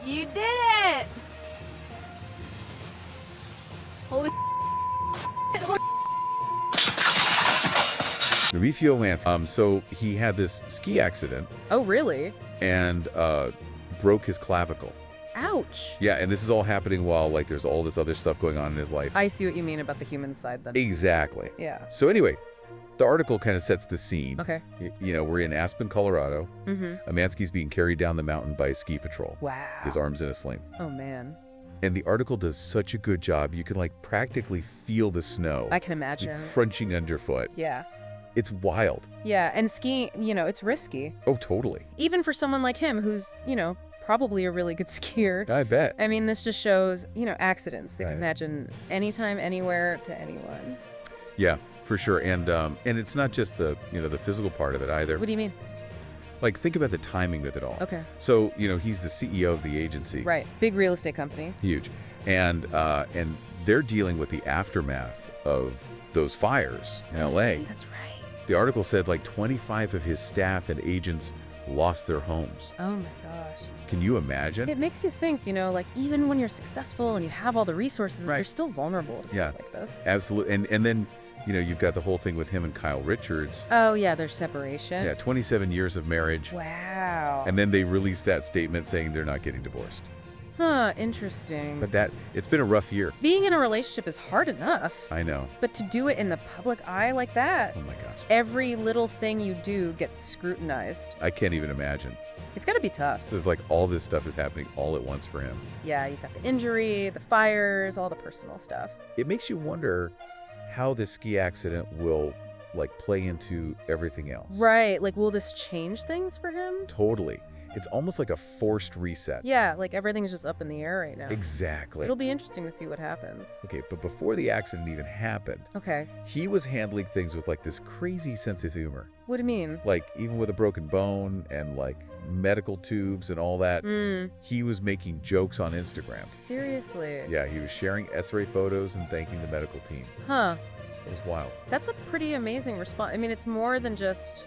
You did it! Holy Mauricio Umansky. So he had this ski accident Oh, really? and broke his clavicle. Ouch. Yeah, and this is all happening while like there's all this other stuff going on in his life. I see what you mean about the human side then. Exactly. Yeah. So anyway, the article kind of sets the scene. Okay. You know, we're in Aspen, Colorado. Mm-hmm. Umansky's being carried down the mountain by a ski patrol. Wow. His arm's in a sling. Oh, man. And the article does such a good job. You can like practically feel the snow. I can imagine. Crunching underfoot. Yeah. It's wild. Yeah, and skiing, it's risky. Oh, totally. Even for someone like him who's, probably a really good skier. I bet. I mean, this just shows, accidents. They Right. can imagine anytime, anywhere, to anyone. Yeah, for sure. And it's not just the the physical part of it either. What do you mean? Like think about the timing with it all. Okay. So he's the CEO of the agency. Right. Big real estate company. Huge, and they're dealing with the aftermath of those fires in LA. That's right. The article said like 25 of his staff and agents lost their homes. Oh my gosh. Can you imagine? It makes you think, like even when you're successful and you have all the resources, Right. you're still vulnerable to Yeah. stuff like this. Absolutely. And then you've got the whole thing with him and Kyle Richards. Oh yeah, their separation. Yeah, 27 years of marriage. Wow. And then they released that statement saying they're not getting divorced. Huh, interesting. But it's been a rough year. Being in a relationship is hard enough, I know. but to do it in the public eye like that, Oh my gosh. every little thing you do gets scrutinized. I can't even imagine. It's gotta be tough. There's like all this stuff is happening all at once for him. Yeah, you've got the injury, the fires, all the personal stuff. It makes you wonder how this ski accident will like play into everything else. Right, like will this change things for him? Totally. It's almost like a forced reset. Yeah, like everything's just up in the air right now. Exactly. It'll be interesting to see what happens. Okay, but before the accident even happened, Okay, he was handling things with like this crazy sense of humor. what do you mean? Like even with a broken bone and like medical tubes and all that, he was making jokes on Instagram. Seriously? Yeah, he was sharing X-ray photos and thanking the medical team. Huh. It was wild. That's a pretty amazing response. I mean, it's more than just,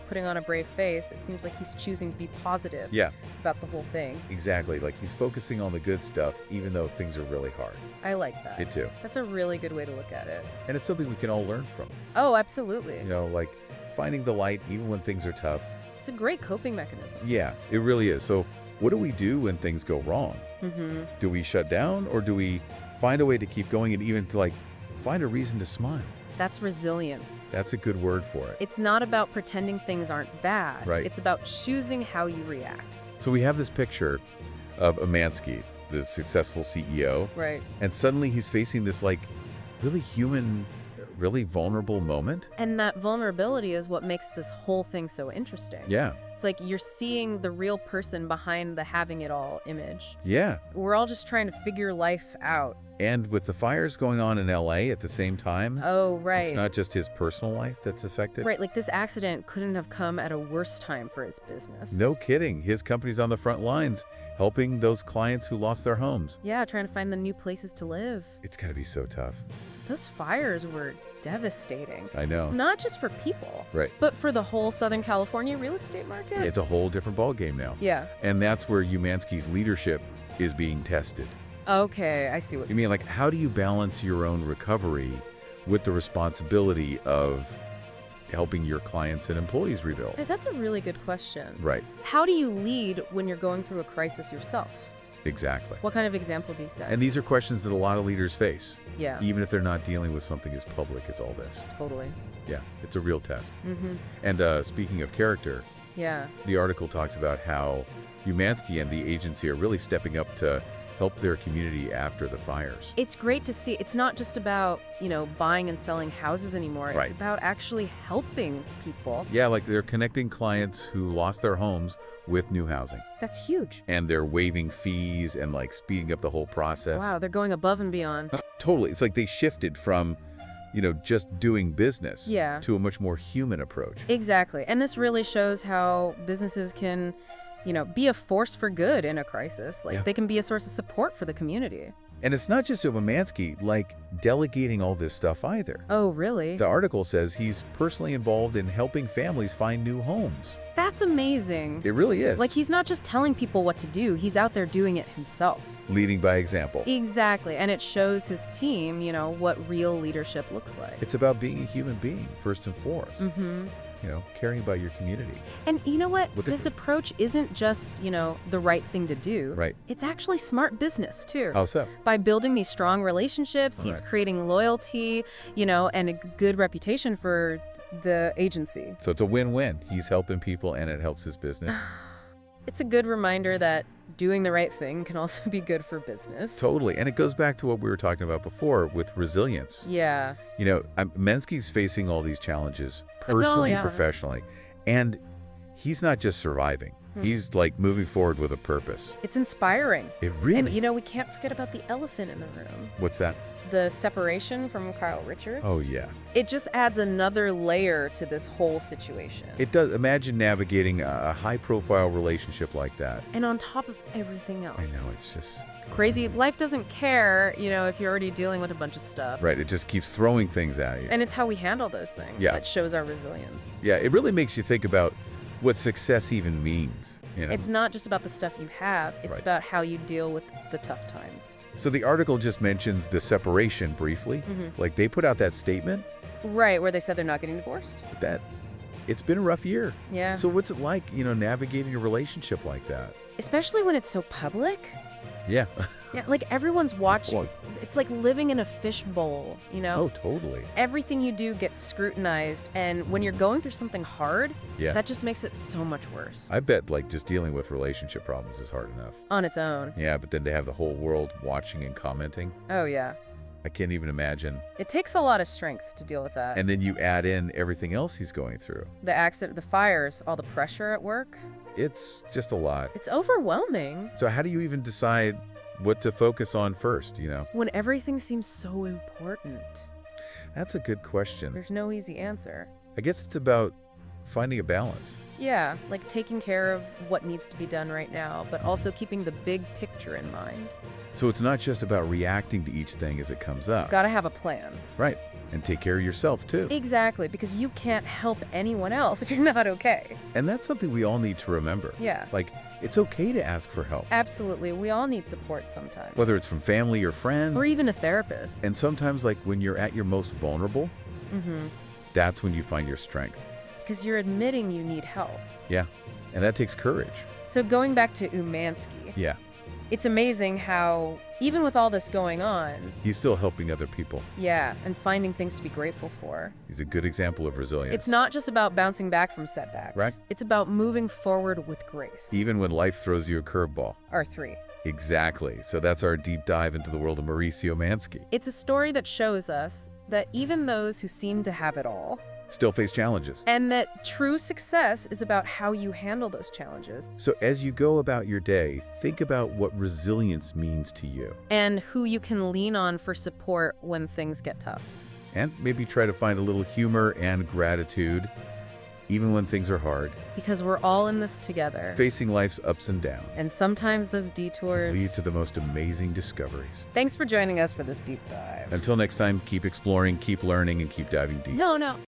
putting on a brave face. It seems like he's choosing to be positive Yeah, about the whole thing. exactly. Like he's focusing on the good stuff even though things are really hard. I like that. Me too. That's a really good way to look at it. And it's something we can all learn from. Oh, absolutely. Like finding the light even when things are tough. It's a great coping mechanism. Yeah, it really is. So what do we do when things go wrong? Mm-hmm. Do we shut down or do we find a way to keep going and even to like find a reason to smile? That's resilience. That's a good word for it. It's not about pretending things aren't bad. Right. It's about choosing how you react. So we have this picture of Umansky, the successful CEO, Right. and suddenly he's facing this like really human, really vulnerable moment. And that vulnerability is what makes this whole thing so interesting. Yeah, It's like you're seeing the real person behind the having it all image. yeah. We're all just trying to figure life out. And with the fires going on in LA at the same time, Oh, right. it's not just his personal life that's affected. Right, like this accident couldn't have come at a worse time for his business. No kidding. His company's on the front lines helping those clients who lost their homes. Yeah, trying to find the new places to live. It's got to be so tough. Those fires were devastating. I know. Not just for people, Right. but for the whole Southern California real estate market. It's a whole different ballgame now. Yeah. And that's where Umansky's leadership is being tested. Okay, I see what You mean, like, how do you balance your own recovery with the responsibility of helping your clients and employees rebuild? Hey, that's a really good question. Right. How do you lead when you're going through a crisis yourself? Exactly. What kind of example do you set? And these are questions that a lot of leaders face, yeah, even if they're not dealing with something as public as all this. totally. Yeah, it's a real test. Mm-hmm. And speaking of character, Yeah. the article talks about how Umansky and the agency are really stepping up to help their community after the fires. It's great to see. It's not just about, buying and selling houses anymore. Right. It's about actually helping people. Yeah, like they're connecting clients who lost their homes with new housing. That's huge. And they're waiving fees and like speeding up the whole process. Wow, they're going above and beyond. Totally. It's like they shifted from, just doing business Yeah. to a much more human approach. Exactly. And this really shows how businesses can, be a force for good in a crisis. Like Yeah. they can be a source of support for the community. And it's not just Umansky, like, delegating all this stuff either. Oh, really? The article says he's personally involved in helping families find new homes. That's amazing. It really is. Like, he's not just telling people what to do, he's out there doing it himself. Leading by example. Exactly. And it shows his team, what real leadership looks like. It's about being a human being, first and foremost. Mm-hmm. Caring about your community. And you know what? What This approach isn't just, the right thing to do. Right. It's actually smart business, too. How so? By building these strong relationships, he's Right. creating loyalty, and a good reputation for the agency. So it's a win-win. He's helping people and it helps his business. It's a good reminder that doing the right thing can also be good for business. Totally. And it goes back to what we were talking about before with resilience. Yeah. Umansky's facing all these challenges personally, yeah. professionally. And he's not just surviving. He's like moving forward with a purpose. It's inspiring. It really. And we can't forget about the elephant in the room. What's that? The separation from Kyle Richards. Oh, yeah. It just adds another layer to this whole situation. It does. Imagine navigating a high-profile relationship like that. And on top of everything else. I know, it's just crazy. Life doesn't care, if you're already dealing with a bunch of stuff. right. It just keeps throwing things at you. And it's how we handle those things that shows our resilience. Yeah, it really makes you think about what success even means. It's not just about the stuff you have, it's Right. about how you deal with the tough times. So the article just mentions the separation briefly. Like they put out that statement Right, where they said they're not getting divorced. that it's been a rough year. Yeah. So what's it like, navigating a relationship like that? Especially when it's so public. Yeah. Yeah, like everyone's watching. Well- It's like living in a fishbowl, Oh, totally. Everything you do gets scrutinized, and when you're going through something hard, Yeah. that just makes it so much worse. I bet like just dealing with relationship problems is hard enough. On its own. Yeah, but then to have the whole world watching and commenting, Oh, yeah. I can't even imagine. It takes a lot of strength to deal with that. And then you add in everything else he's going through. The accident, the fires, all the pressure at work. It's just a lot. It's overwhelming. So how do you even decide what to focus on first, When everything seems so important. That's a good question. There's no easy answer. I guess it's about finding a balance. Yeah, like taking care of what needs to be done right now, but also keeping the big picture in mind. So it's not just about reacting to each thing as it comes up. Gotta have a plan. Right. And take care of yourself too. Exactly, because you can't help anyone else if you're not okay. And that's something we all need to remember. Yeah. Like, it's okay to ask for help. Absolutely. We all need support sometimes. Whether it's from family or friends. Or even a therapist. And sometimes, like, when you're at your most vulnerable, Mm-hmm. that's when you find your strength. Because you're admitting you need help. Yeah. And that takes courage. So going back to Umansky, Yeah. it's amazing how, even with all this going on, He's still helping other people. yeah, and finding things to be grateful for. He's a good example of resilience. It's not just about bouncing back from setbacks. Right. It's about moving forward with grace. Even when life throws you a curveball. R3. Exactly. So that's our deep dive into the world of Mauricio Umansky. It's a story that shows us that even those who seem to have it all, Still face challenges. and that true success is about how you handle those challenges So as you go about your day, think about what resilience means to you. and who you can lean on for support when things get tough. And maybe try to find a little humor and gratitude, even when things are hard. Because we're all in this together. Facing life's ups and downs And sometimes those detours lead to the most amazing discoveries. Thanks for joining us for this deep dive. Until next time, keep exploring, keep learning, and keep diving deep. No.